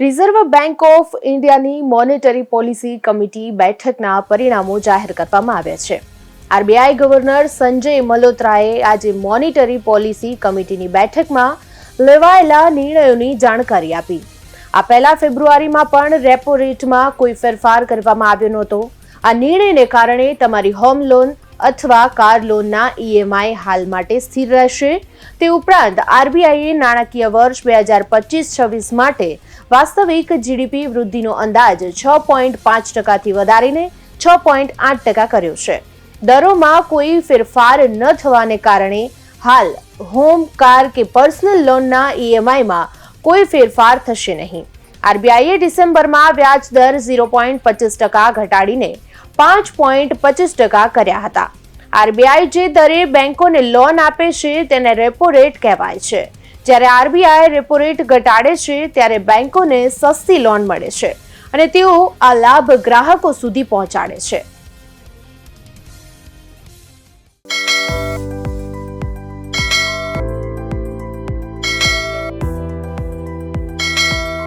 Reserve bank of ઇન્ડિયાની monetary policy committee બેઠકના પરિણામો જાહેર કરવામાં આવ્યા છે. આરબીઆઈ ગવર્નર સંજય મલ્હોત્રાએ આજે મોનેટરી પોલિસી કમિટીની બેઠકમાં લેવાયેલા નિર્ણયોની જાણકારી આપી. આ પહેલા ફેબ્રુઆરીમાં પણ રેપો રેટમાં કોઈ ફેરફાર કરવામાં આવ્યો નહોતો. આ નિર્ણયને કારણે તમારી હોમ લોન અથવા કાર લોનના ઈએમઆઈ હાલ માટે સ્થિર રહેશે. તે ઉપરાંત આરબીઆઈએ નાણાકીય વર્ષ 2025-26 માટે વાસ્તવિક જીડીપી વૃદ્ધિનો અંદાજ 6.5% વધારીને 6.8% કર્યો છે. દરોમાં કોઈ ફેરફાર ન થવાને કારણે હાલ હોમ, કાર કે પર્સનલ લોનના ઈએમઆઈમાં કોઈ ફેરફાર થશે નહીં. આરબીઆઈએ ડિસેમ્બરમાં વ્યાજ દર 0.25% ઘટાડીને 5.25% કર્યા હતા. આરબીઆઈ જે દરે બેંકોને લોન આપે છે તેને રેપો રેટ કહેવાય છે. જ્યારે આરબીઆઈ રેપો રેટ ઘટાડે છે ત્યારે બેંકોને સસ્તી લોન મળે છે અને તેઓ આ લાભ ગ્રાહકો સુધી પહોંચાડે છે.